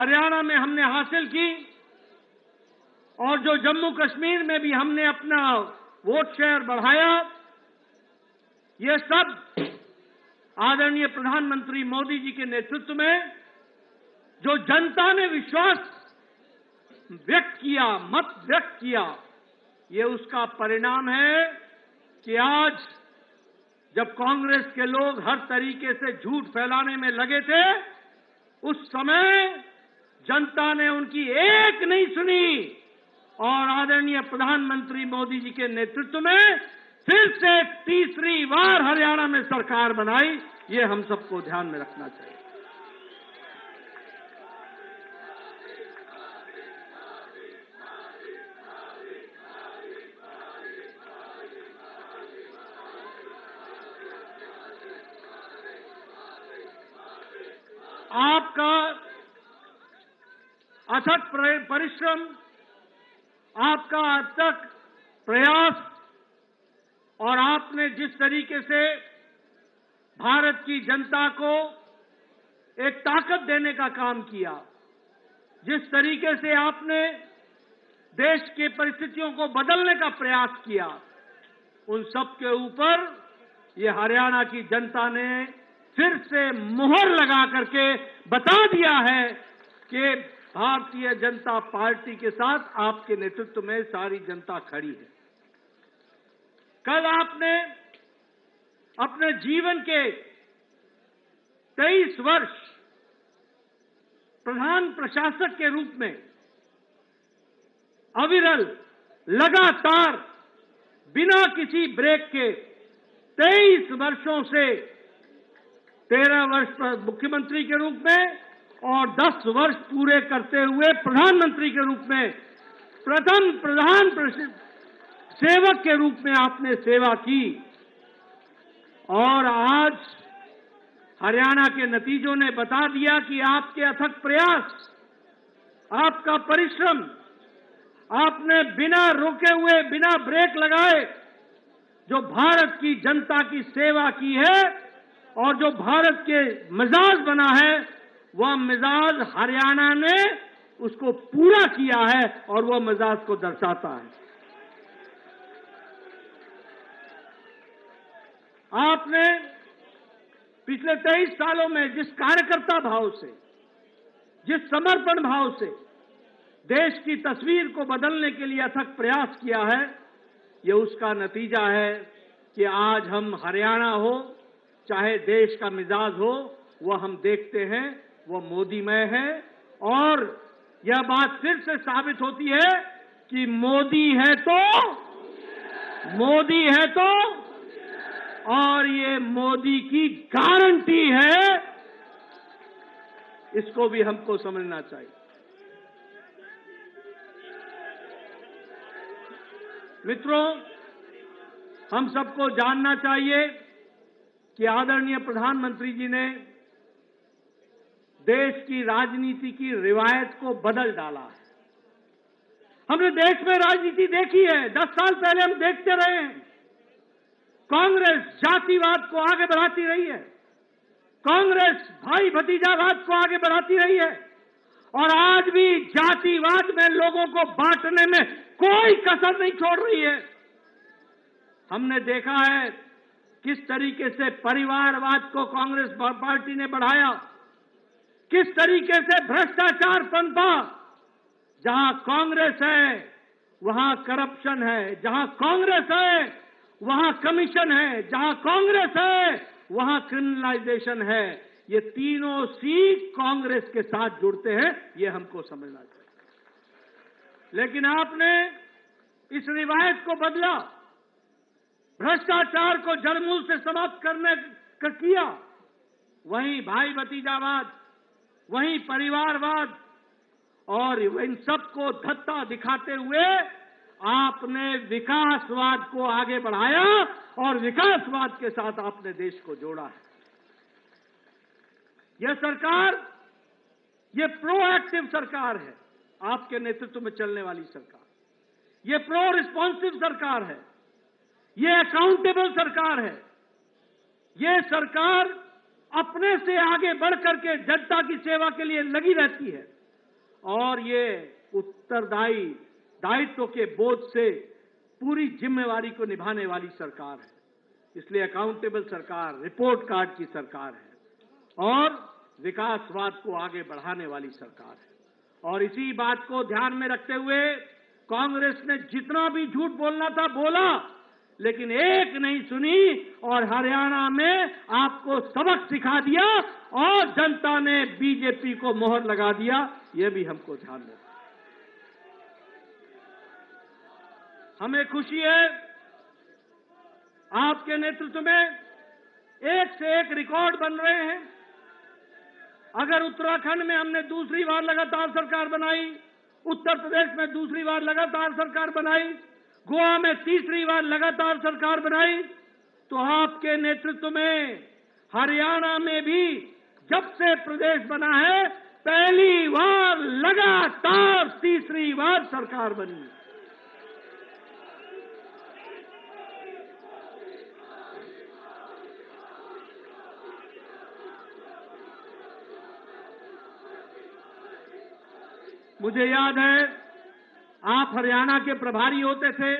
हरियाणा में हमने हासिल की और जो जम्मू कश्मीर में भी हमने अपना वोट शेयर बढ़ाया, ये सब आदरणीय प्रधानमंत्री मोदी जी के नेतृत्व में जो जनता ने विश्वास व्यक्त किया, मत व्यक्त किया, ये उसका परिणाम है कि आज जब कांग्रेस के लोग हर तरीके से झूठ फैलाने में लगे थे, उस समय जनता ने उनकी एक नहीं सुनी और आदरणीय प्रधानमंत्री मोदी जी के नेतृत्व में फिर से तीसरी बार हरियाणा में सरकार बनाई। ये हम सबको ध्यान में रखना चाहिए। आपका अथक परिश्रम, आपका अथक प्रयास और आपने जिस तरीके से भारत की जनता को एक ताकत देने का काम किया, जिस तरीके से आपने देश की परिस्थितियों को बदलने का प्रयास किया, उन सब के ऊपर ये हरियाणा की जनता ने फिर से मुहर लगा करके बता दिया है कि भारतीय जनता पार्टी के साथ आपके नेतृत्व में सारी जनता खड़ी है। कल आपने अपने जीवन के 23 वर्ष प्रधान प्रशासक के रूप में अविरल, लगातार, बिना किसी ब्रेक के 23 वर्षों से 13 वर्ष मुख्यमंत्री के रूप में और 10 वर्ष पूरे करते हुए प्रधानमंत्री के रूप में प्रथम प्रधान सेवक के रूप में आपने सेवा की और आज हरियाणा के नतीजों ने बता दिया कि आपके अथक प्रयास, आपका परिश्रम, आपने बिना रुके हुए, बिना ब्रेक लगाए जो भारत की जनता की सेवा की है और जो भारत के मिजाज बना है, वह मिजाज हरियाणा ने उसको पूरा किया है और वह मिजाज को दर्शाता है। आपने पिछले 23 सालों में जिस कार्यकर्ता भाव से, जिस समर्पण भाव से देश की तस्वीर को बदलने के लिए अथक प्रयास किया है, यह उसका नतीजा है कि आज हम हरियाणा हो चाहे देश का मिजाज हो, वह हम देखते हैं वह मोदीमय है और यह बात फिर से साबित होती है कि मोदी है तो और ये मोदी की गारंटी है, इसको भी हमको समझना चाहिए। मित्रों, हम सबको जानना चाहिए कि आदरणीय प्रधानमंत्री जी ने देश की राजनीति की रिवायत को बदल डाला है। हमने देश में राजनीति देखी है, 10 साल पहले हम देखते रहे हैं। कांग्रेस जातिवाद को आगे बढ़ाती रही है, कांग्रेस भाई भतीजावाद को आगे बढ़ाती रही है और आज भी जातिवाद में लोगों को बांटने में कोई कसर नहीं छोड़ रही है। हमने देखा है किस तरीके से परिवारवाद को कांग्रेस पार्टी ने बढ़ाया, किस तरीके से भ्रष्टाचार पनपा। जहां कांग्रेस है वहां करप्शन है, जहां कांग्रेस है वहां कमीशन है, जहां कांग्रेस है वहां क्रिमिनलाइजेशन है। ये तीनों सी कांग्रेस के साथ जुड़ते हैं, ये हमको समझना चाहिए। लेकिन आपने इस रिवायत को बदला, भ्रष्टाचार को जड़मूल से समाप्त करने का किया। वहीं भाई भतीजावाद, वहीं परिवारवाद और इन सबको धत्ता दिखाते हुए आपने विकासवाद को आगे बढ़ाया और विकासवाद के साथ आपने देश को जोड़ा है। यह सरकार, यह प्रोएक्टिव सरकार है, आपके नेतृत्व में चलने वाली सरकार। यह प्रो रिस्पॉन्सिव सरकार है, यह अकाउंटेबल सरकार है। यह सरकार अपने से आगे बढ़ करके जनता की सेवा के लिए लगी रहती है। और ये उत्तरदायी दायित्व के बोझ से पूरी जिम्मेवारी को निभाने वाली सरकार है। इसलिए अकाउंटेबल सरकार, रिपोर्ट कार्ड की सरकार है और विकासवाद को आगे बढ़ाने वाली सरकार है। और इसी बात को ध्यान में रखते हुए कांग्रेस ने जितना भी झूठ बोलना था बोला, लेकिन एक नहीं सुनी और हरियाणा में आपको सबक सिखा दिया और जनता ने बीजेपी को मोहर लगा दिया। यह भी हमको ध्यान रखना। हमें खुशी है आपके नेतृत्व में एक से एक रिकॉर्ड बन रहे हैं। अगर उत्तराखंड में हमने दूसरी बार लगातार सरकार बनाई, उत्तर प्रदेश में दूसरी बार लगातार सरकार बनाई, गोवा में तीसरी बार लगातार सरकार बनाई, तो आपके नेतृत्व में हरियाणा में भी जब से प्रदेश बना है पहली बार लगातार तीसरी बार सरकार बनी। मुझे याद है आप हरियाणा के प्रभारी होते थे।